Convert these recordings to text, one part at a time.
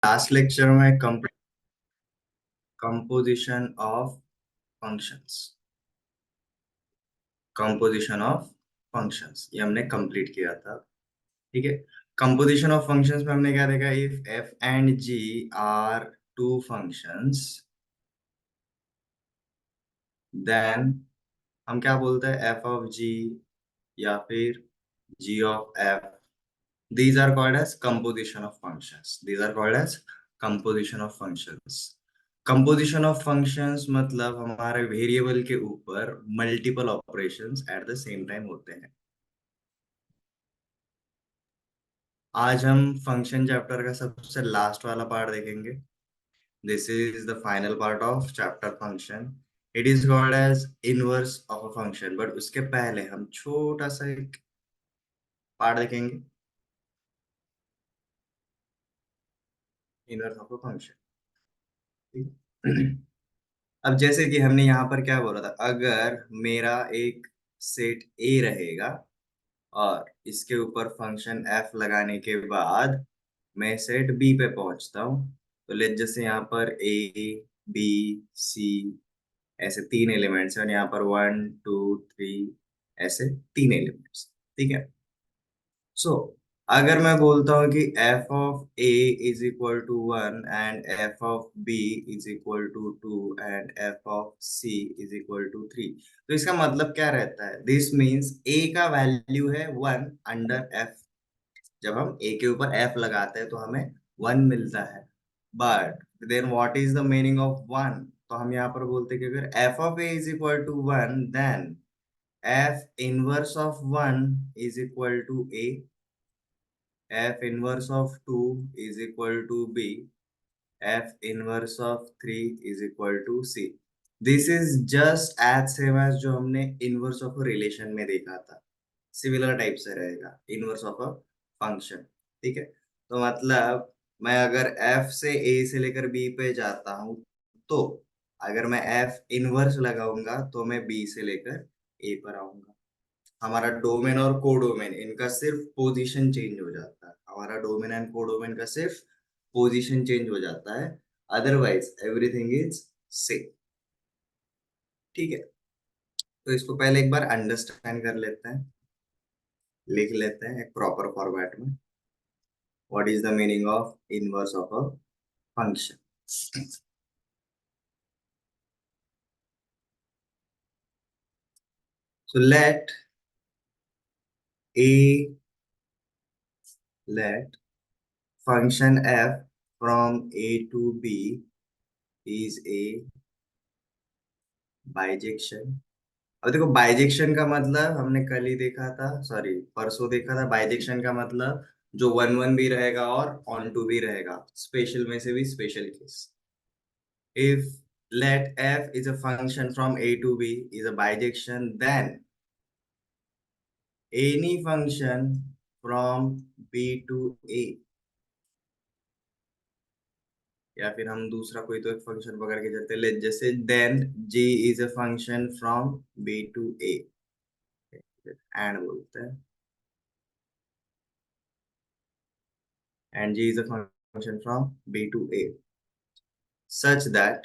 Last lecture में composition of functions composition of functions ये हमने कंप्लीट किया था। ठीक है। कंपोजिशन ऑफ फंक्शंस में हमने क्या देखा, if F and G are two functions then हम क्या बोलते हैं, एफ ऑफ जी या फिर G of F, these are called as composition of functions. These are called as composition of functions. composition of functions मतलब हमारे variable के ऊपर multiple operations at the same time होते हैं। आज हम फंक्शन चैप्टर का सबसे लास्ट वाला पार्ट देखेंगे। This is the final part of chapter function. It is called as inverse of a function, but उसके पहले हम छोटा सा एक पार्ट देखेंगे, इनवर्स ऑफ अ फंक्शन। अब जैसे कि हमने यहाँ पर क्या बोला था, अगर मेरा एक सेट ए रहेगा और इसके ऊपर फंक्शन एफ लगाने के बाद मैं सेट बी पे पहुंचता हूँ, तो लेट जैसे यहाँ पर ए बी सी ऐसे तीन एलिमेंट्स हैं और यहाँ पर वन टू थ्री ऐसे तीन एलिमेंट्स। ठीक है। सो अगर मैं बोलता हूँ कि F of A is equal to one and F of B is equal to two and F of C is equal to three, तो इसका मतलब क्या रहता है, दिस मीन्स ए का वैल्यू है वन अंडर एफ। जब हम ए के ऊपर एफ लगाते हैं तो हमें वन मिलता है। But then what is the meaning of one, तो हम यहाँ पर बोलते हैं कि अगर F of A is equal to one then F inverse of one is equal to A, f inverse of 2 is equal to b, f inverse of 3 is equal to c. This is just as same as जो हमने inverse of a relation में देखा था, similar type से रहेगा inverse of a function. ठीक है। तो मतलब मैं अगर f से a से लेकर b पे जाता हूँ, तो अगर मैं f इनवर्स लगाऊंगा तो मैं b से लेकर a पर आऊंगा। हमारा डोमेन और कोडोमेन इनका सिर्फ पोजीशन चेंज हो जाता है, हमारा डोमेन एंड कोडोमेन का सिर्फ पोजीशन चेंज हो जाता है, अदरवाइज एवरीथिंग इज सेम। ठीक है। तो इसको पहले एक बार अंडरस्टैंड कर लेते हैं, लिख लेते हैं एक प्रॉपर फॉर्मेट में, what is the meaning of inverse of a function. So a let function f from a to b is a bijection। अब देखो बाइजेक्शन का मतलब हमने कल ही देखा था, सॉरी परसों देखा था। बाइजेक्शन का मतलब जो वन वन भी रहेगा और ऑन टू भी रहेगा, स्पेशल में से भी special case. If let f is a function from a to b is a bijection, then any function from b to a, या फिर हम दूसरा कोई तो एक फंक्शन पकड़ के चलते ले, जैसे then g is a function from b to a, and बोलते हैं, and g is a function from b to a such that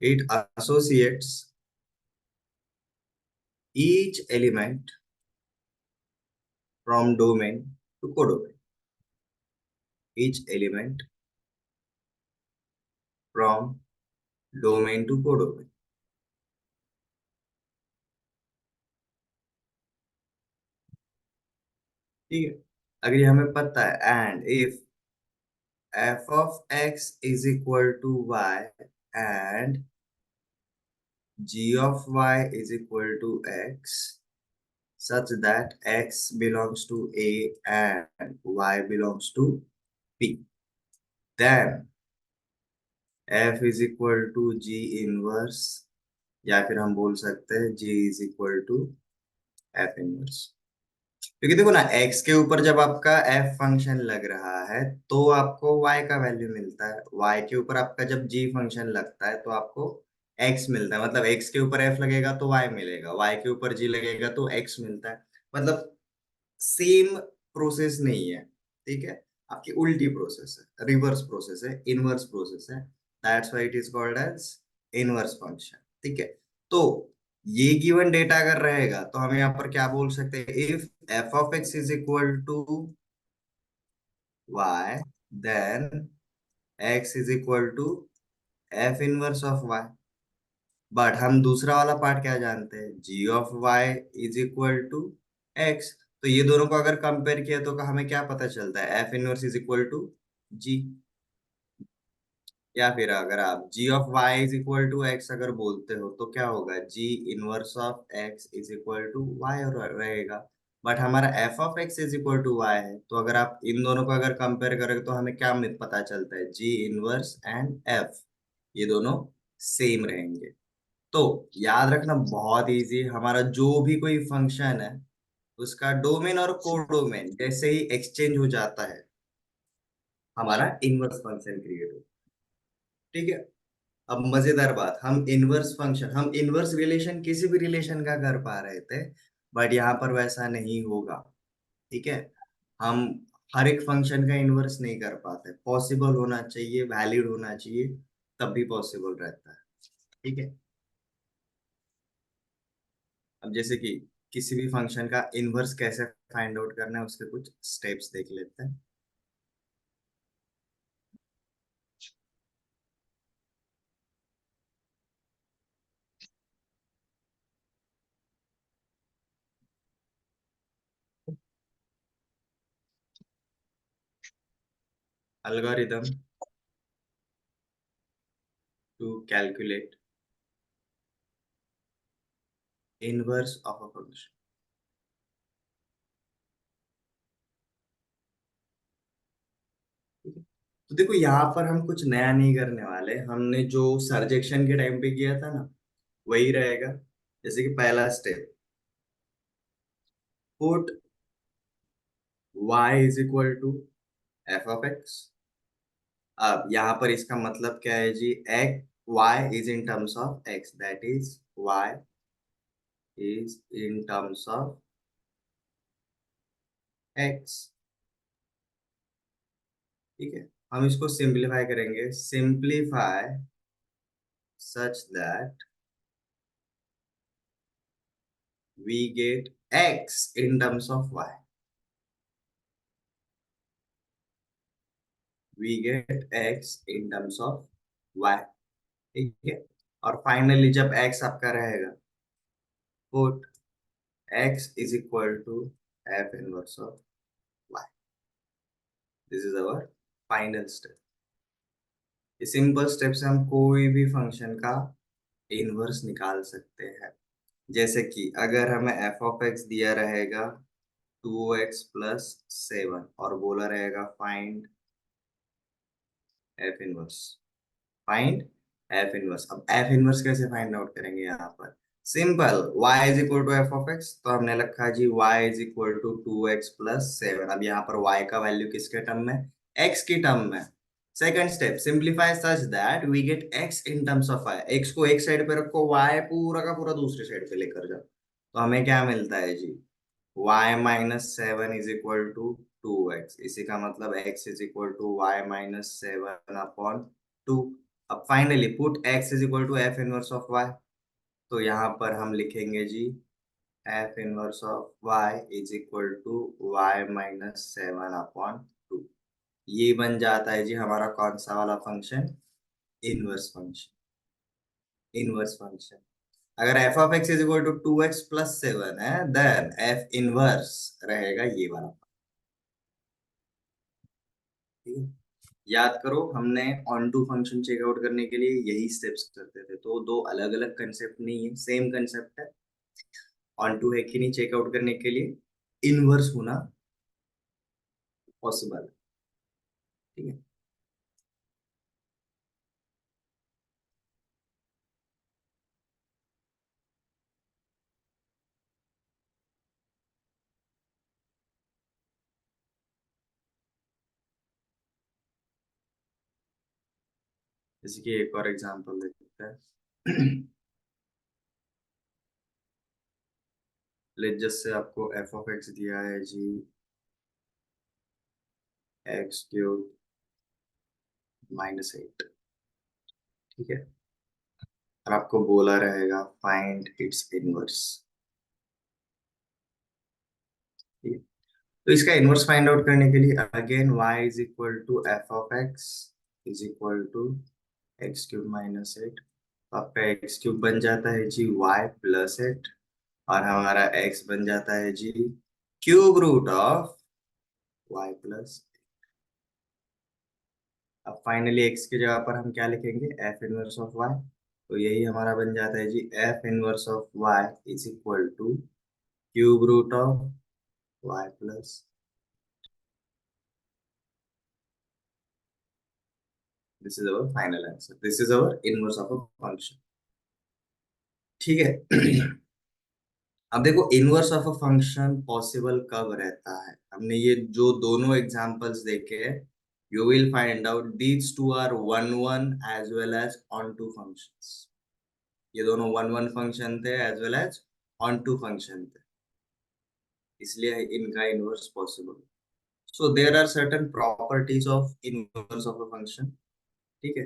it associates each element from domain to codomain, each element from domain to codomain। ठीक है। अगर ये हमें पता है, and if f of x is equal to y and g of y is equal to x such that x belongs to a and y belongs to b, then f is equal to g inverse, या फिर हम बोल सकते हैं g is equal to f inverse। क्योंकि देखो ना, x के ऊपर जब आपका f फंक्शन लग रहा है तो आपको y का वैल्यू मिलता है, y के ऊपर आपका जब g फंक्शन लगता है तो आपको x मिलता है। मतलब x के ऊपर f लगेगा तो y मिलेगा, y के ऊपर g लगेगा तो x मिलता है। मतलब सेम प्रोसेस नहीं है, ठीक है, आपकी उल्टी प्रोसेस है, रिवर्स प्रोसेस है, इनवर्स प्रोसेस है। That's why it is called as inverse function. ठीक है, तो ये गिवन डेटा अगर रहेगा तो हम यहाँ पर क्या बोल सकते हैं, if F of X is equal to Y, then X is equal to F inverse of Y. But हम दूसरा वाला पार्ट क्या जानते हैं, G of Y is equal to X. तो ये दोनों को अगर कंपेयर किया तो हमें क्या पता चलता है, F inverse is equal to G. या फिर अगर आप g of y is equal to X अगर बोलते हो तो क्या होगा, g inverse of x is equal to Y रहेगा। बट हमारा f of x is equal to y है, तो अगर आप इन दोनों को अगर कंपेयर करें तो हमें क्या पता चलता है, g इनवर्स एंड f ये दोनों सेम रहेंगे। तो याद रखना बहुत इजी, हमारा जो भी कोई फंक्शन है उसका डोमेन और कोडोमेन जैसे ही एक्सचेंज हो जाता है, हमारा इनवर्स फंक्शन क्रिएट हो। ठीक है, अब मजेदार बात, हम इनवर्स रिलेशन किसी भी रिलेशन का कर पा रहे थे, बट यहाँ पर वैसा नहीं होगा। ठीक है, हम हर एक फंक्शन का इनवर्स नहीं कर पाते, पॉसिबल होना चाहिए, वैलिड होना चाहिए, तब भी पॉसिबल रहता है। ठीक है, अब जैसे कि किसी भी फंक्शन का इनवर्स कैसे फाइंड आउट करना है उसके कुछ स्टेप्स देख लेते हैं। Algorithm to calculate inverse of a function. तो देखो यहाँ पर हम कुछ नया नहीं करने वाले, हमने जो सर्जेक्शन के टाइम पे किया था ना वही रहेगा। जैसे कि पहला step, put y is equal to F of X. अब यहाँ पर इसका मतलब क्या है जी, X y is in terms of x, that is y is in terms of x। ठीक है, हम इसको सिंप्लीफाई करेंगे, simplify such that we get x in terms of y, we get x in terms of y। ठीक है, और finally जब x आपका रहेगा, put x is equal to F inverse of y। This is our final step. इस simple step से हम कोई भी फंक्शन का इनवर्स निकाल सकते हैं। जैसे कि अगर हमें एफ ऑफ एक्स दिया रहेगा 2x+7 और बोला रहेगा find F inverse, find F inverse. अब एफ इनवर्स कैसे फाइंड आउट करेंगे, यहाँ पर simple, y is equal to F of X, तो हमने लिखा जी y is equal to 2x+7। अब यहाँ पर y का वैल्यू किसके टर्म में, x की टर्म में। Second step, simplify such that we get x in terms of y, x को एक साइड पे रखो, y पूरा का पूरा दूसरी साइड पे लेकर जाओ, तो हमें क्या मिलता है जी, y-7 is equal to 2x। इसी का मतलब x is equal to y-7/2। अब finally put x is equal to F inverse of y, तो यहाँ पर हम लिखेंगे जी F inverse of y is equal to y-7/2। ये बन जाता है जी हमारा कौन सा वाला function, inverse function. Inverse function, अगर F of X is equal to 2x+7 है, देन एफ इनवर्स रहेगा ये वाला। ठीक है, याद करो हमने ऑन टू फंक्शन चेकआउट करने के लिए यही स्टेप्स करते थे, तो दो अलग अलग कंसेप्ट नहीं है, सेम कंसेप्ट है। ऑन टू है कि नहीं चेकआउट करने के लिए इनवर्स होना पॉसिबल है। ठीक है, जैसे कि एक और एग्जांपल देखते हैं। लेट जस्ट से आपको एफ ऑफ एक्स दिया है जी x³ -8। ठीक है। और आपको बोला रहेगा फाइंड इट्स इनवर्स। ठीक है। तो इसका इनवर्स फाइंड आउट करने के लिए again y is equal to F of X is equal to x³ -8। आपका x³ बन जाता है जी y+8, और हमारा x बन जाता है जी क्यूब रूट ऑफ y+। अब फाइनली x की जगह पर हम क्या लिखेंगे, f इनवर्स ऑफ y। तो यही हमारा बन जाता है जी f inverse of y is equal to cube root of y+। This is our final answer, this is our inverse of a function. ठीक है। अब देखो inverse of a function possible कब रहता है। हमने ये जो दोनों एग्जांपल्स देखे हैं, you will find out these two are one one as well as onto functions. ये दोनों वन वन फंक्शन थे as well as onto function थे, इसलिए इनका inverse possible. So there are certain properties of inverse of a function. ठीक है।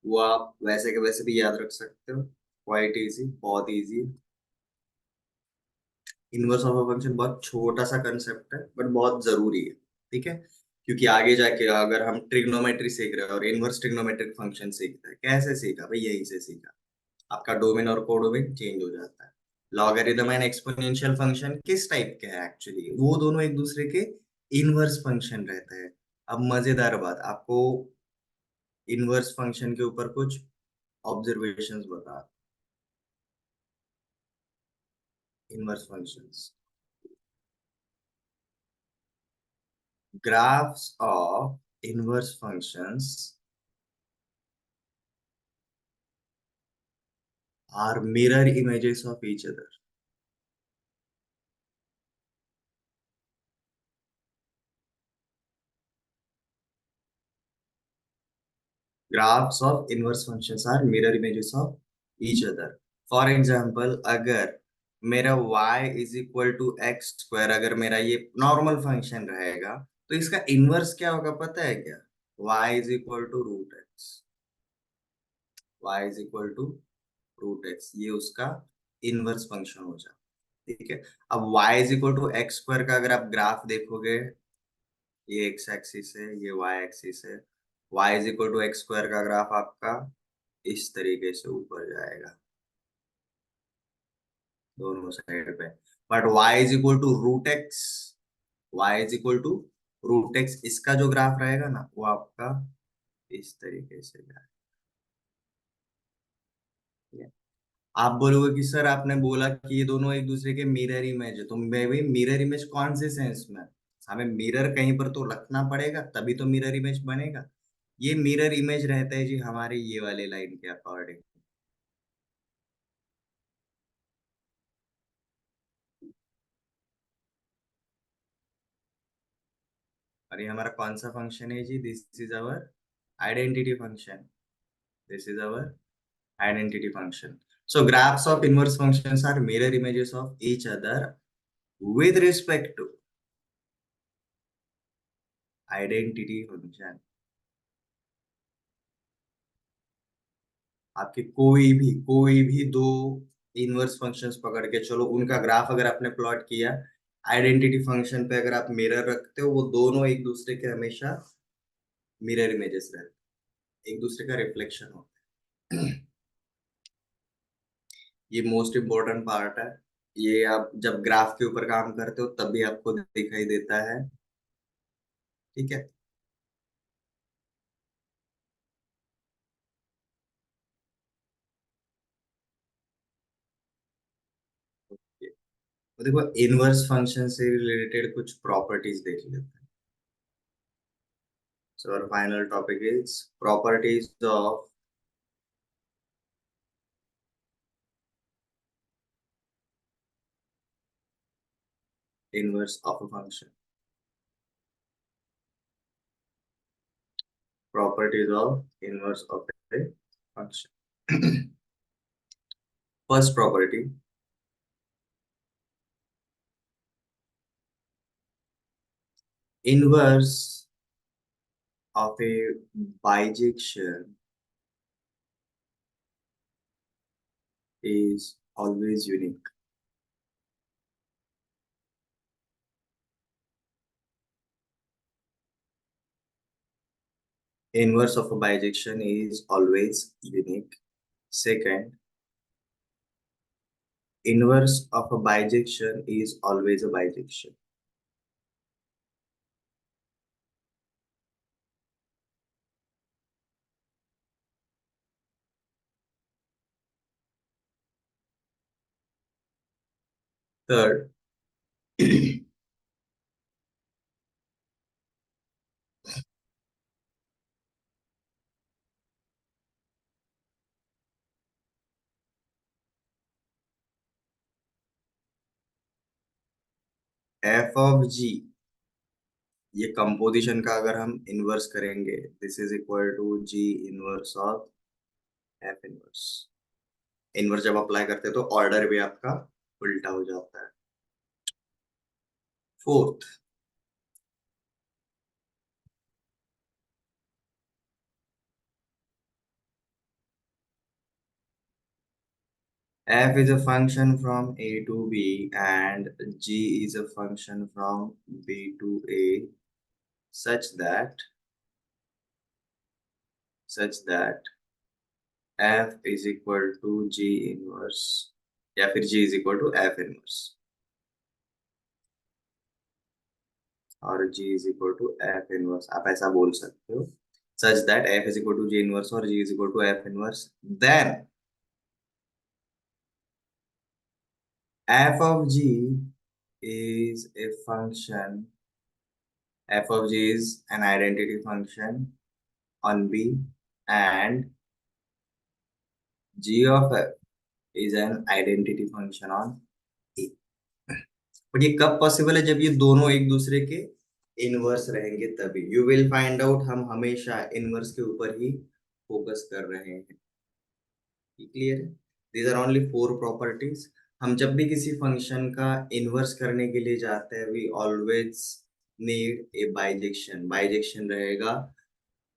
वो आप वैसे के वैसे भी याद रख सकते हो, क्वाइट इजी, बहुत easy. Inverse of a function बहुत छोटा सा कंसेप्ट है बट बहुत जरूरी है। ठीक है। क्योंकि आगे जाके अगर हम ट्रिग्नोमेट्री सीख रहे हैं और इनवर्स ट्रिग्नोमेट्रिक फंक्शन सीखते हैं, कैसे सीखा भाई, यहीं से सीखा। आपका डोमेन और कोडोमेन चेंज हो जाता है। लॉगरिथम एंड एक्सपोनेंशियल फंक्शन किस टाइप के हैं, एक्चुअली वो दोनों एक दूसरे के इनवर्स फंक्शन रहते हैं। अब मजेदार बात, आपको इनवर्स फंक्शन के ऊपर कुछ ऑब्जर्वेशंस बता। Inverse functions, graphs of inverse functions are mirror images of each other. Graphs of inverse functions are mirror images of each other. For example, अगर मेरा y is equal to X square, अगर मेरा ये normal function रहेगा, तो इसका inverse क्या होगा पता है क्या? y is equal to root X. y is equal to root X, ये उसका इनवर्स फंक्शन हो जाए। ठीक है। अब y is equal to X square का अगर आप ग्राफ देखोगे, ये एक्स एक्सिस है, ये वाई एक्सिस है। Y is equal to X square का ग्राफ आपका इस तरीके से ऊपर जाएगा दोनों साइड पे। But Y is equal to root X, Y is equal to root X, इसका जो ग्राफ रहेगा ना वो आपका इस तरीके से जाएगा। आप बोलोगे कि सर आपने बोला कि ये दोनों एक दूसरे के मिरर इमेज है, तो मैं भी मिरर इमेज कौन से सेंस में? हमें मिरर कहीं पर तो रखना पड़ेगा तभी तो मिरर इमेज बनेगा। ये मिरर इमेज रहता है जी हमारे ये वाले लाइन के अकॉर्डिंग। और ये हमारा कौन सा फंक्शन है जी? This is our identity function, this is our identity function. So graphs of inverse functions are mirror images of each other with respect to identity function। आपके कोई भी दो इनवर्स फंक्शंस पकड़ के चलो, उनका ग्राफ अगर आपने प्लॉट किया, आइडेंटिटी फंक्शन पे अगर आप मिरर रखते हो, वो दोनों एक दूसरे के हमेशा मिरर इमेजेस रहते हैं, एक दूसरे का रिफ्लेक्शन होता है। ये मोस्ट इम्पोर्टेंट पार्ट है। ये आप जब ग्राफ के ऊपर काम करते हो तब भी आपको दिखाई देता है। ठीक है। तो देखो इनवर्स फंक्शन से रिलेटेड कुछ प्रॉपर्टीज देख लेते हैं। So our final topic is properties of inverse of a function. Properties of inverse of a function. First property, inverse of a bijection is always unique. Inverse of a bijection is always unique. Second, inverse of a bijection is always a bijection. Third, f of g, ये composition का अगर हम inverse करेंगे, this is equal to G inverse of F inverse. Inverse जब apply करते हैं तो order भी आपका उल्टा हो जाता है। Fourth, f is a function from a to b and g is a function from b to a such that f is equal to g inverse या फिर g is equal to f inverse और g is equal to f inverse, आप ऐसा बोल सकते हो। such that f is equal to g inverse और g is equal to f inverse, then f of g is a function, f of g is an identity function on b and g of f is an identity function on a। But ये कब possible है? जब ये दोनों एक दूसरे के inverse रहेंगे तभी। यू विल फाइंड आउट हम हमेशा इनवर्स के ऊपर ही फोकस कर रहे हैं। क्लियर है? These are only four properties. हम जब भी किसी फंक्शन का इनवर्स करने के लिए जाते हैं we always need a bijection. Bijection रहेगा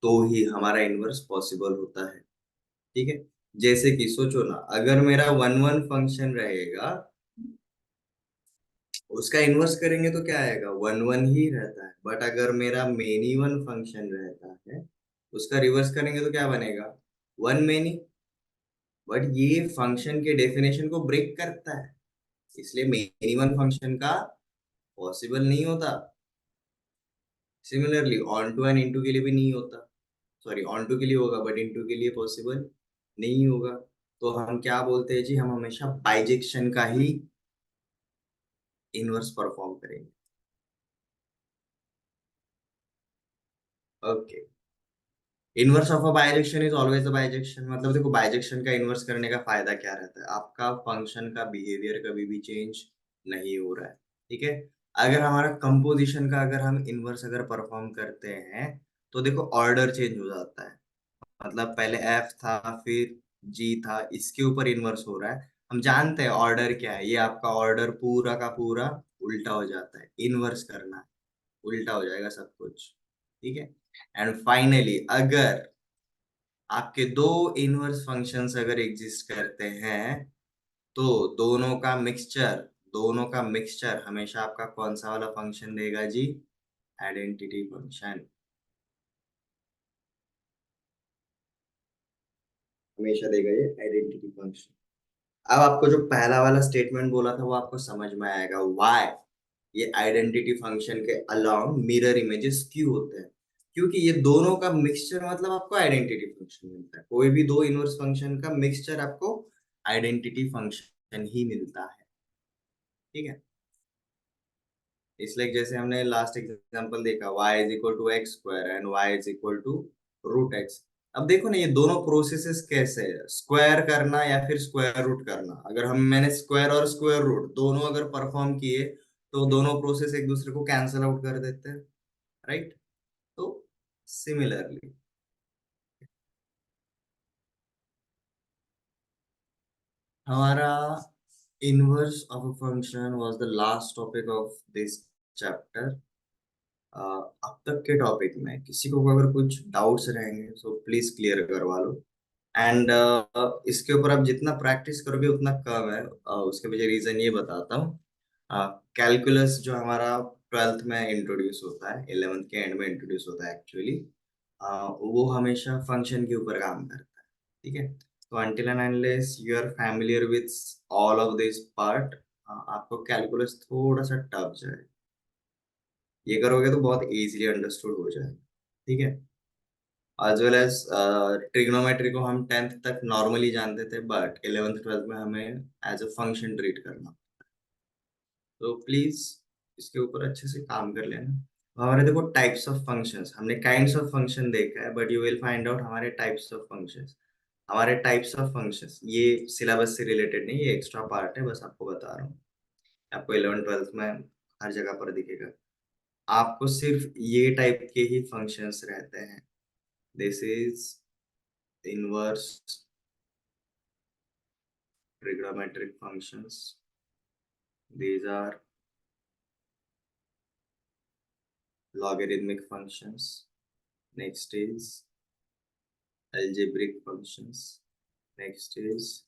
तो ही हमारा इनवर्स पॉसिबल होता है। ठीक है? जैसे कि सोचो ना, अगर मेरा वन वन फंक्शन रहेगा उसका इनवर्स करेंगे तो क्या आएगा? वन वन ही रहता है। बट अगर मेरा मेनी वन फंक्शन रहता है उसका रिवर्स करेंगे तो क्या बनेगा? One many. बट ये फंक्शन के डेफिनेशन को ब्रेक करता है, इसलिए मेनी वन फंक्शन का पॉसिबल नहीं होता। Similarly onto and into के लिए भी नहीं होता। सॉरी, ऑन टू के लिए होगा बट इनटू के लिए पॉसिबल नहीं होगा। तो हम क्या बोलते हैं जी? हम हमेशा बाइजेक्शन का ही इनवर्स परफॉर्म करेंगे। Okay. Inverse of a bijection is always a bijection, मतलब देखो बाइजेक्शन का इनवर्स करने का फायदा क्या रहता है? आपका फंक्शन का बिहेवियर कभी भी चेंज नहीं हो रहा है। ठीक है? अगर हमारा कंपोजिशन का अगर हम इनवर्स अगर परफॉर्म करते हैं तो देखो ऑर्डर चेंज हो जाता है। मतलब पहले एफ था फिर जी था, इसके ऊपर इनवर्स हो रहा है। हम जानते हैं ऑर्डर क्या है, ये आपका ऑर्डर पूरा का पूरा उल्टा हो जाता है। इनवर्स करना है, उल्टा हो जाएगा सब कुछ। ठीक है? एंड फाइनली अगर आपके दो इनवर्स फंक्शंस अगर एग्जिस्ट करते हैं तो दोनों का मिक्सचर हमेशा आपका कौन सा वाला फंक्शन देगा जी? आइडेंटिटी फंक्शन हमेशा देगा ये आइडेंटिटी फंक्शन। अब आपको जो पहला वाला स्टेटमेंट बोला था वो आपको समझ में आएगा व्हाई ये आइडेंटिटी फंक्शन के अलोंग मिरर इमेजेस क्यों होते हैं। क्योंकि ये दोनों का मिक्सचर मतलब आपको आइडेंटिटी फंक्शन मिलता है। कोई भी दो इनवर्स फंक्शन का मिक्सचर आपको आइडेंटिटी फंक्शन ही मिलता है। ठीक है? इसलिए जैसे हमने लास्ट एग्जांपल देखा y is equal to X square and y is equal to root X. अब देखो ना ये दोनों प्रोसेसेस कैसे है, स्क्वायर करना या फिर स्क्वायर रूट करना। अगर हम मैंने स्क्वायर और स्क्वायर रूट दोनों अगर परफॉर्म किए तो दोनों प्रोसेस एक दूसरे को कैंसल आउट कर देते हैं। राइट? तो सिमिलरली हमारा inverse of a function was the last topic of this chapter. अब तक के टॉपिक में किसी को अगर कुछ डाउट्स रहेंगे तो प्लीज क्लियर करवा लो। एंड इसके ऊपर आप जितना प्रैक्टिस करोगे उतना कम है। उसके पीछे रीजन ये बताता हूँ। कैलकुलस जो हमारा ट्वेल्थ में इंट्रोड्यूस होता है, इलेवेंथ के एंड में इंट्रोड्यूस होता है एक्चुअली, वो हमेशा फंक्शन के ऊपर काम करता है। ठीक है, तो until and unless you are familiar with all of this part, आपको कैलकुलस थोड़ा सा टफ जाए। ये करोगे तो बहुत इजीली अंडरस्टूड हो जाए। ठीक है, एज वेल एज ट्रिग्नोमेट्री को हम टेंथ तक नॉर्मली जानते थे, बट इलेवेंथ ट्वेल्थ में हमें एज अ फंक्शन ट्रीट करना। तो प्लीज इसके ऊपर अच्छे से काम कर लेना। हमारे देखो टाइप्स ऑफ फंक्शंस, हमने काइंड्स ऑफ फंक्शन देखा है, but you will find out हमारे टाइप्स ऑफ फंक्शंस। हमारे टाइप्स ऑफ फंक्शंस ये सिलेबस से रिलेटेड नहीं, ये एक्स्ट्रा पार्ट है, बस आपको बता रहा हूँ। आपको इलेवन ट्वेल्थ में हर जगह पर दिखेगा। आपको सिर्फ ये टाइप के ही फंक्शंस रहते हैं। This is inverse trigonometric functions. These are logarithmic functions. Next is algebraic functions. Next is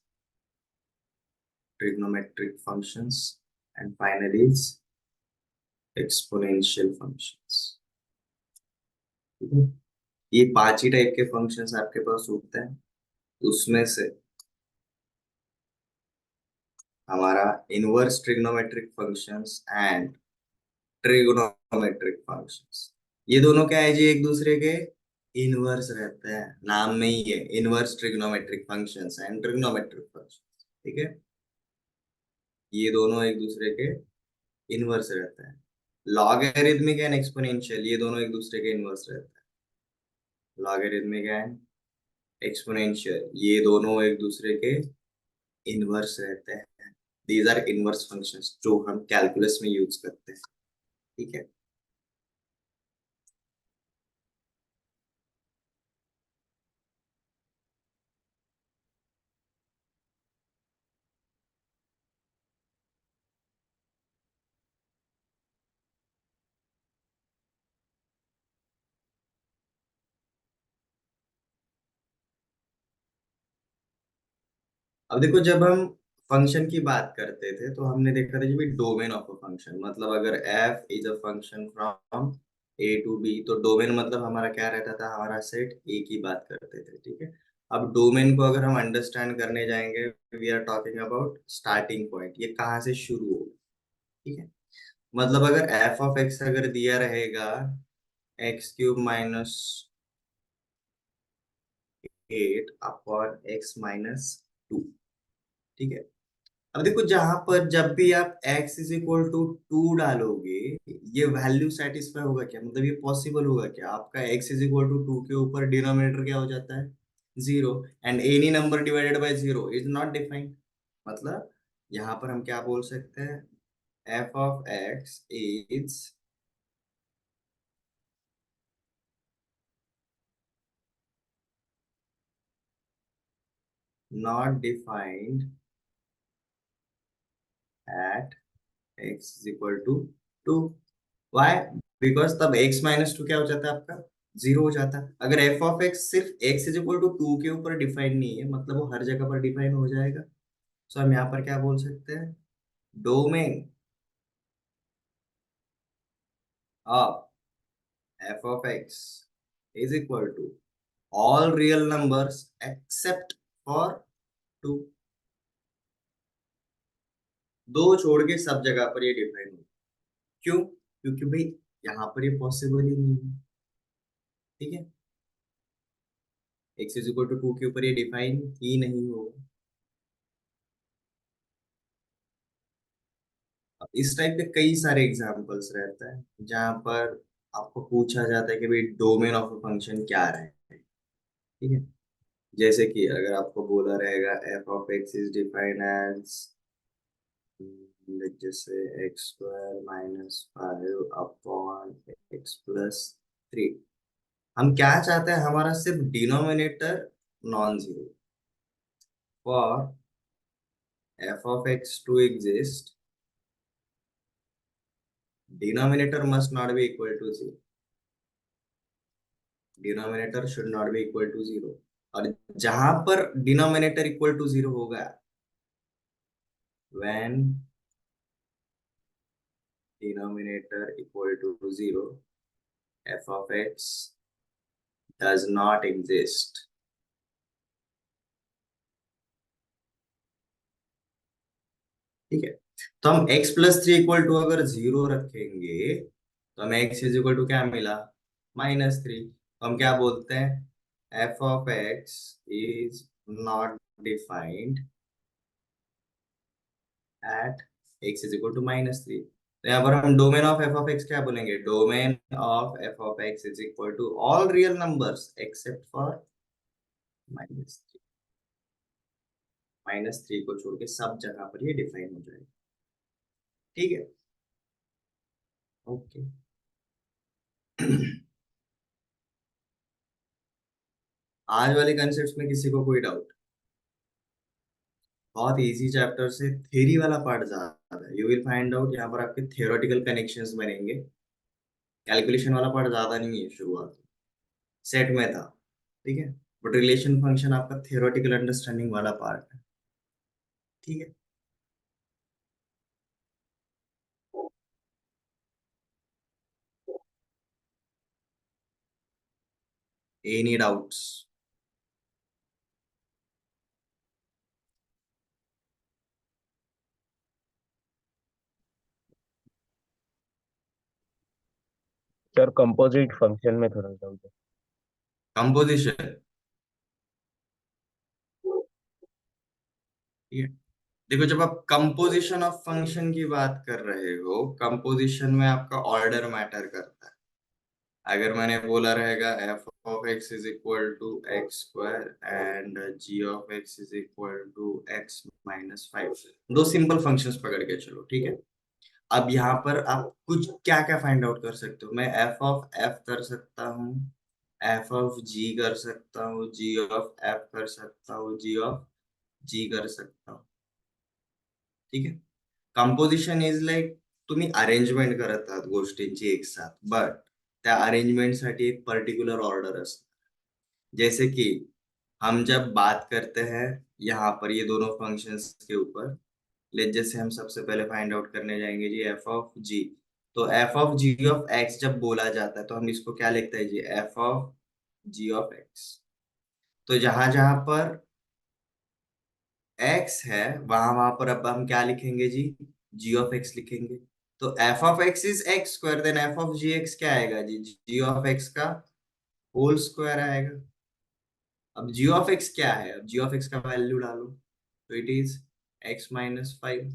trigonometric functions. And finally is exponential functions. ठीक है? ये पांच ही टाइप के फंक्शंस आपके पास होते हैं। उसमें से हमारा inverse trigonometric functions and trigonometric functions, ये दोनों क्या है जी, एक दूसरे के इनवर्स रहते हैं। नाम में ही है, inverse trigonometric functions and trigonometric functions. ठीक है, ये दोनों एक दूसरे के इनवर्स रहते हैं। लॉगरिथमिक एंड एक्सपोनेंशियल, ये दोनों एक दूसरे के इनवर्स रहते हैं। लॉगरिथमिक एंड एक्सपोनेंशियल, ये दोनों एक दूसरे के इनवर्स रहते हैं। दीज आर इनवर्स फंक्शंस जो हम कैलकुलस में यूज करते हैं। ठीक है, अब देखो जब हम फंक्शन की बात करते थे तो हमने देखा था कि डोमेन ऑफ अ फंक्शन, मतलब अगर F is a function from A to B, तो डोमेन मतलब हमारा क्या रहता था, हमारा सेट ए की बात करते थे। ठीक है, अब डोमेन को अगर हम अंडरस्टैंड करने जाएंगे, we are talking about starting point, ये कहाँ से शुरू हो। ठीक है, मतलब अगर एफ ऑफ एक्स अगर दिया रहेगा x cube minus 8 upon x minus 2। ठीक है, अब देखो जहां पर जब भी आप x इज इक्वल टू 2 डालोगे, ये वैल्यू सेटिस्फाई होगा क्या, मतलब ये पॉसिबल होगा क्या, आपका x इज इक्वल टू 2 के ऊपर डिनोमिनेटर क्या हो जाता है, zero, and any number divided by zero is not defined. मतलब यहाँ पर हम क्या बोल सकते हैं, f of x is not defined at x is equal to 2। Why? Because तब x माइनस 2 क्या हो जाता है आपका, जीरो हो जाता है। अगर एफ ऑफ एक्स सिर्फ x इज इक्वल टू 2 के ऊपर डिफाइन नहीं है, मतलब वो हर जगह पर डिफाइन हो जाएगा। सो हम यहाँ पर क्या बोल सकते हैं, domain of F of X is equal to all real numbers except for 2। दो छोड़ के सब जगह पर ये डिफाइन हो। क्यों? क्योंकि भाई यहाँ पर ये पॉसिबल ही नहीं है। ठीक है, एक्स इज इक्वल टू 2 के ऊपर ये डिफाइन ही नहीं होगा। इस टाइप के कई सारे एग्जाम्पल्स रहते हैं जहां पर आपको पूछा जाता है कि भाई डोमेन ऑफ अ फंक्शन क्या है। ठीक है, जैसे कि अगर आपको बोला रहेगा F of X is defined as, जैसे X square minus 5 upon X plus 3, हम क्या चाहते हैं, हमारा सिर्फ denominator non zero. For F of X to exist, denominator must not be equal to zero, denominator should not be equal to zero. और जहां पर डिनोमिनेटर इक्वल टू जीरो होगा, when denominator equal to zero, F of X does not exist. ठीक है, तो हम x plus three equal to अगर zero रखेंगे तो हमें x इज इक्वल टू क्या मिला, -3। तो हम क्या बोलते हैं, F of X is not defined at x is equal to -3। तो यहाँ पर हम domain of F of X क्या बोलेंगे, domain of F of X is equal to all real numbers except for -3। -3 को छोड़ के सब जगह पर ये डिफाइन हो जाएगा। ठीक है, ओके। आज वाले कंसेप्ट में किसी को कोई डाउट? बहुत इजी चैप्टर से थ्योरी वाला पार्ट ज्यादा है, यू विल फाइंड आउट यहाँ पर आपके थियोरेटिकल कनेक्शंस बनेंगे। कैलकुलेशन वाला पार्ट ज्यादा नहीं है, शुरुआत में सेट में था, ठीक है, बट रिलेशन फंक्शन आपका थियोरेटिकल अंडरस्टैंडिंग वाला पार्ट है। ठीक है, any doubts? Sir composite function में थोड़ा डाउट है। कंपोजिशन, ठीक है, देखो जब आप कंपोजिशन ऑफ फंक्शन की बात कर रहे हो, कंपोजिशन में आपका ऑर्डर मैटर करता है। अगर मैंने बोला रहेगा F of X is equal to X square and G of X is equal to x-5, दो सिंपल फंक्शंस पकड़ के चलो, ठीक है। अब यहाँ पर आप कुछ क्या क्या फाइंड आउट कर सकते हो, मैं एफ ऑफ एफ कर सकता हूँ, एफ ऑफ जी कर सकता हूँ, जी ऑफ एफ कर सकता हूँ, जी ऑफ जी कर सकता हूँ। ठीक है, कंपोजिशन इज लाईक तुम्ही अरेंजमेंट करत आहात गोष्टींची एक साथ, बट त्या अरेंजमेंटसाठी एक पर्टिक्युलर ऑर्डर असते। जैसे कि हम जब बात करते हैं यहाँ पर ये दोनों फंक्शंस के ऊपर, ले जैसे हम सबसे पहले फाइंड आउट करने जाएंगे जी एफ ऑफ जी। तो F of G of X जब बोला जाता है तो हम इसको क्या लिखते हैं जी, F of G of X. तो जहां जहां पर एक्स है वहां वहां पर अब हम क्या लिखेंगे जी ऑफ एक्स लिखेंगे। तो F of X is X square, then F of G X क्या आएगा जी ऑफ एक्स का होल स्क्वायर आएगा। अब जी ऑफ एक्स क्या है, अब जी ऑफ एक्स का वैल्यू डालो, तो इट इज x-5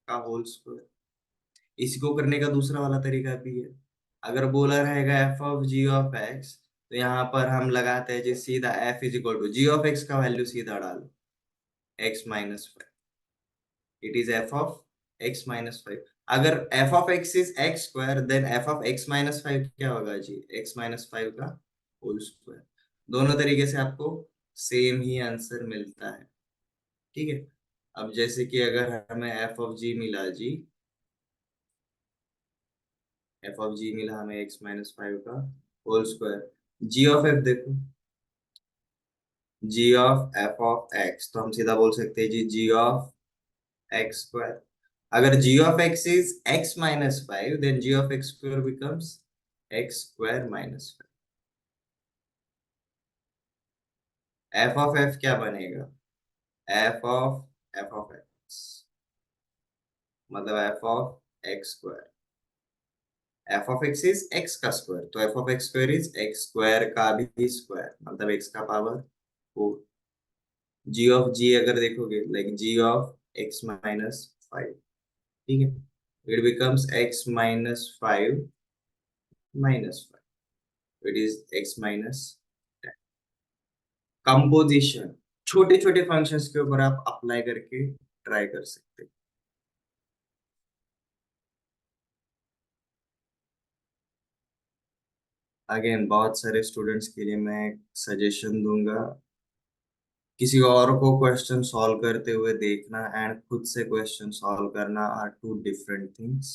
का होल स्क्वायर। इसी को करने का दूसरा वाला तरीका भी है, अगर बोला रहेगा F of G of X, तो यहाँ पर हम लगाते हैं जी सीधा F is equal to G of X का वैल्यू सीधा डालो, x-5, it is F of x-5। अगर F of X is X square, then F of x-5 क्या होगा जी, x-5 का होल स्क्वायर। दोनों तरीके से आपको सेम ही आंसर मिलता है। ठीक है, अब जैसे कि अगर हमें एफ ऑफ जी मिला जी, एफ ऑफ जी मिला हमें x-5 का whole square, G of F देखो, G of F of X, तो हम सीधा बोल सकते हैं जी ऑफ एक्स स्क्वायर। अगर g of x is x-5, then g of x square becomes x square minus 5। f of f क्या बनेगा, f of x मतलब f of x square, f of x is x का square, तो f of x square is x square का भी square मतलब x का power 4। g of g अगर देखोगे लाइक g of x-5, ठीक है, it becomes x-5 minus 5, it is x minus 10। Composition छोटे छोटे फंक्शंस के ऊपर आप अप्लाई करके ट्राई कर सकते हैं। अगेन बहुत सारे स्टूडेंट्स के लिए मैं सजेशन दूंगा, किसी और को क्वेश्चन सॉल्व करते हुए देखना एंड खुद से क्वेश्चन सॉल्व करना आर टू डिफरेंट थिंग्स।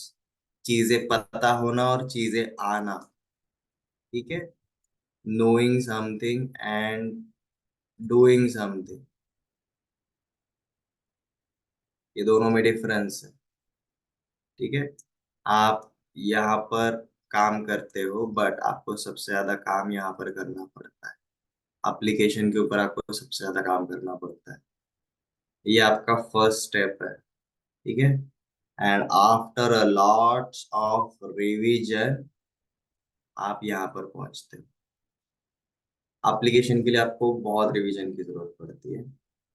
चीजें पता होना और चीजें आना। ठीक है। Knowing something and doing something, ये दोनों में डिफरेंस है। ठीक है। आप यहाँ पर काम करते हो, बट आपको सबसे ज्यादा काम यहाँ पर करना पड़ता है। एप्लीकेशन के ऊपर आपको सबसे ज्यादा काम करना पड़ता है। ये आपका फर्स्ट स्टेप है। ठीक है। And after a lots of revision आप यहाँ पर पहुंचते हो। एप्लीकेशन के लिए आपको बहुत रिवीजन की जरूरत पड़ती है।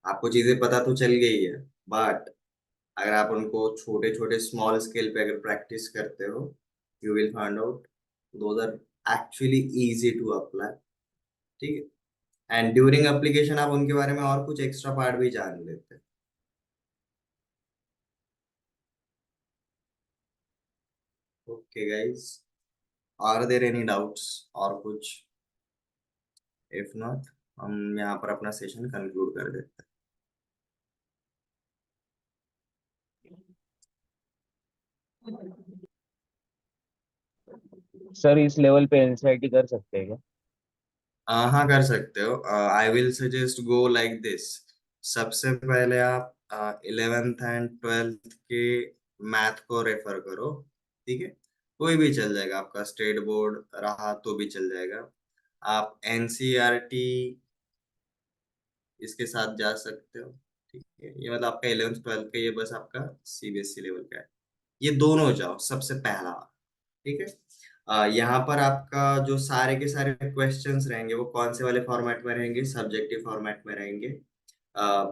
आपको चीजें पता तो चल गई है, बट अगर आप उनको छोटे छोटे स्मॉल स्केल पे अगर प्रैक्टिस करते हो, you will find out those are actually easy to apply. ठीक है। एंड ड्यूरिंग एप्लीकेशन आप उनके बारे में और कुछ एक्स्ट्रा पार्ट भी जान लेते हैं। Okay guys, are there any doubts और कुछ? इफ नॉट, हम यहाँ पर अपना सेशन कंक्लूड कर देते सर इस लेवल पे एनसीईआरटी कर सकते हैं क्या? हैं। हाँ, कर सकते हो। I will suggest go like this. सबसे पहले आप 11th एंड 12th के मैथ को रेफर करो। ठीक है। कोई भी चल जाएगा, आपका स्टेट बोर्ड रहा तो भी चल जाएगा। आप एनसीईआरटी इसके साथ जा सकते हो। ठीक है, ये मतलब आपका 11th 12th का, ये बस आपका सीबीएसई लेवल का है। ये दोनों जाओ सबसे पहला। ठीक है। यहाँ पर आपका जो सारे के सारे क्वेश्चंस रहेंगे वो कौन से वाले फॉर्मेट में रहेंगे? सब्जेक्टिव फॉर्मेट में रहेंगे।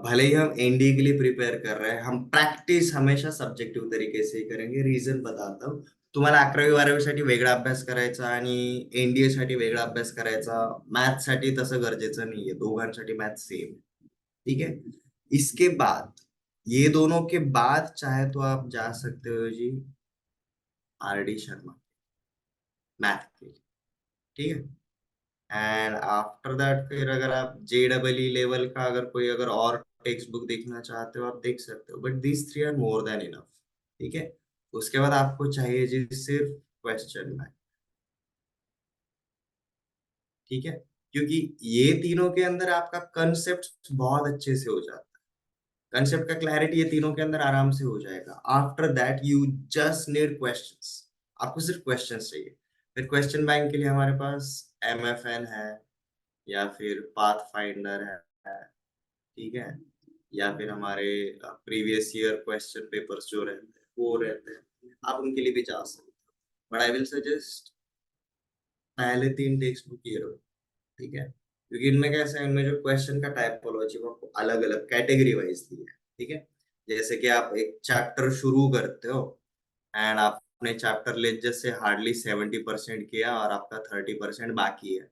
भले ही हम एनडीए के लिए प्रिपेयर कर रहे हैं, हम प्रॅक्टिस हमेशा सब्जेक्टिव्ह तरीके से ही करेंगे। रिझन बताता हूँ। तुम्हाला 11वी 12वी साठी वेगळा अभ्यास करायचा आणि एनडीए साठी वेगळा अभ्यास करायचा, मॅथ साठी तसं गरजेचं नाहीये, दोघांसाठी मॅथ सेम। ठीक है। इसके बाद, ये दोनों के बाद चाहे तो आप जा सकते हो जी आरडी शर्मा मैथ के लिए। ठीक है। एंड आफ्टर दैट फिर अगर आप जेडबलई लेवल का अगर कोई अगर और टेक्स्ट बुक देखना चाहते हो आप देख सकते हो, but these three are more than enough. ठीक है। उसके बाद आपको चाहिए जी सिर्फ क्वेश्चन बैंक। ठीक है। क्योंकि ये तीनों के अंदर आपका कंसेप्ट बहुत अच्छे से हो जाता है। कंसेप्ट का क्लैरिटी ये तीनों के अंदर आराम से हो जाएगा। After that you just need questions. आपको सिर्फ क्वेश्चंस चाहिए। फिर क्वेश्चन बैंक के लिए हमारे पास एमएफएन है, या फिर पाथ फाइंडर है। ठीक है। या फिर हमारे प्रीवियस ईयर क्वेश्चन पेपर्स जो रहते हैं वो रहते हैं, आप उनके लिए भी जा सकते हो। बट आई विल सजेस्ट पहले 3 टेक्स्ट बुक ये रहो। ठीक है। क्योंकि इनमें कैसा है, इनमें जो क्वेश्चन का टाइपोलॉजी वो आपको अलग अलग कैटेगरी वाइज दी है। ठीक है। जैसे कि आप एक चैप्टर शुरू करते हो एंड आपने चैप्टर लेक्चर से हार्डली 70% किया और आपका 30% बाकी है।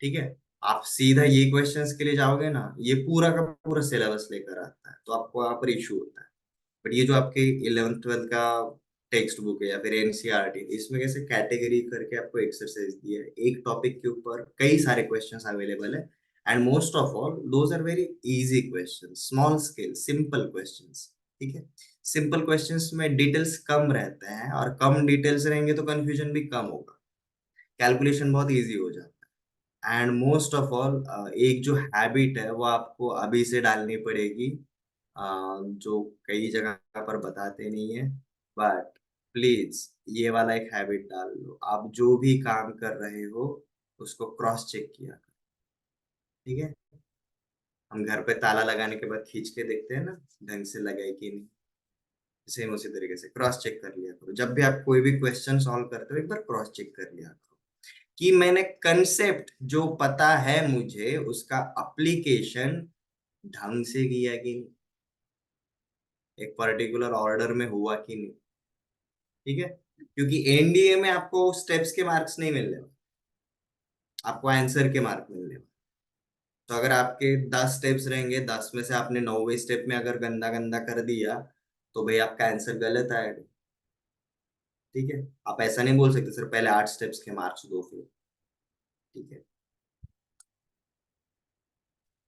ठीक है। आप सीधा ये क्वेश्चंस के लिए जाओगे ना, ये पूरा का पूरा सिलेबस लेकर आता है, तो आपको वहां पर इशू होता है। बट ये जो आपके 11th 12th का टेक्स्ट बुक है या फिर एनसीईआरटी, इसमें कैसे कैटेगरी करके आपको एक्सरसाइज दिया है, एक टॉपिक के ऊपर कई सारे क्वेश्चंस अवेलेबल है। And most of all those are very easy questions, small scale simple questions. ठीक है। सिंपल क्वेश्चंस में डिटेल्स कम रहते हैं, और कम डिटेल्स रहेंगे तो कंफ्यूजन भी कम होगा, कैलकुलेशन बहुत इजी हो जाता है। एंड मोस्ट ऑफ ऑल एक जो हैबिट है वो आपको अभी से डालनी पड़ेगी, जो कई जगह पर बताते नहीं है। बट प्लीज ये वाला एक हैबिट डाल लो, आप जो भी काम कर रहे हो उसको क्रॉस चेक किया करो। ठीक है। हम घर पे ताला लगाने के बाद खींच के देखते हैं ना, ढंग से लगा है कि नहीं। सेम उसी तरीके से क्रॉस चेक कर लिया करो, जब भी आप कोई भी क्वेश्चन सॉल्व करते हो एक बार क्रॉस चेक कर लिया करो कि मैंने कंसेप्ट जो पता है मुझे उसका एप्लीकेशन ढंग से किया कि नहीं, एक पर्टिकुलर ऑर्डर में हुआ कि नहीं। ठीक है। क्योंकि एनडीए में आपको स्टेप्स के मार्क्स नहीं मिलने वाले, आपको आंसर के मार्क मिलने वाले। तो अगर आपके 10 स्टेप्स रहेंगे, 10 में से आपने 9वें स्टेप में अगर गंदा गंदा कर दिया तो भाई आपका आंसर गलत आएगा। ठीक है। आप ऐसा नहीं बोल सकते सिर्फ पहले 8 स्टेप्स के मार्क्स दो फिर। ठीक है।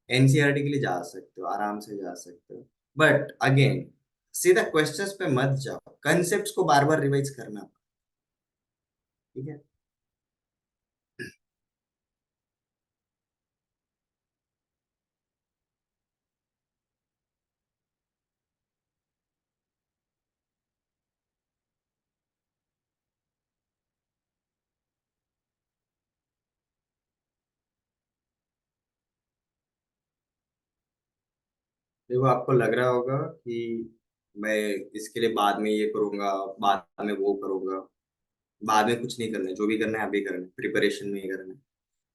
एनसीईआरटी के लिए जा सकते हो, आराम से जा सकते हो। बट अगेन, सीधा क्वेश्चंस पे मत जाओ, कंसेप्ट्स को बार बार रिवाइज करना। ठीक है। देखो, आपको लग रहा होगा कि मैं इसके लिए बाद में ये करूंगा, बाद में वो करूंगा। बाद में कुछ नहीं करना है, जो भी करना है अभी करना है, प्रिपरेशन में ही करना है।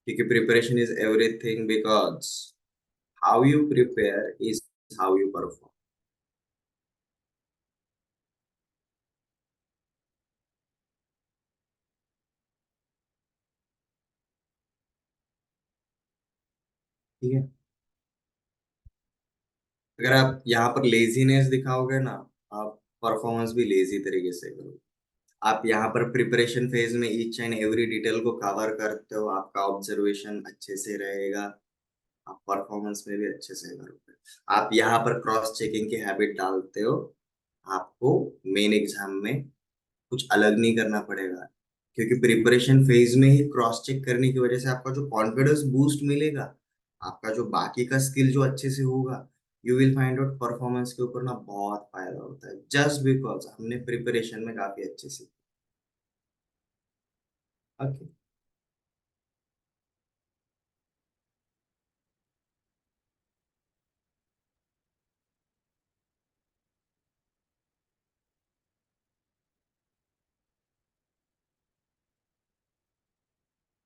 क्योंकि preparation is everything, because how you prepare is how you perform. ठीक है। अगर आप यहाँ पर लेजीनेस दिखाओगे ना, आप परफॉर्मेंस भी लेजी तरीके से करोगे। आप यहाँ पर प्रिपरेशन फेज में ईच एंड एवरी डिटेल को कवर करते हो, आपका ऑब्जर्वेशन अच्छे से रहेगा, आप परफॉर्मेंस में भी अच्छे से करोगे। आप यहाँ पर क्रॉस चेकिंग की हैबिट डालते हो, आपको मेन एग्जाम में कुछ अलग नहीं करना पड़ेगा। क्योंकि प्रिपरेशन फेज में ही क्रॉस चेक करने की वजह से आपका जो कॉन्फिडेंस बूस्ट मिलेगा, आपका जो बाकी का स्किल जो अच्छे से होगा, you will find out performance के ऊपर ना बहुत फायदा होता है, जस्ट बिकॉज हमने प्रिपरेशन में काफी अच्छे से। ओके।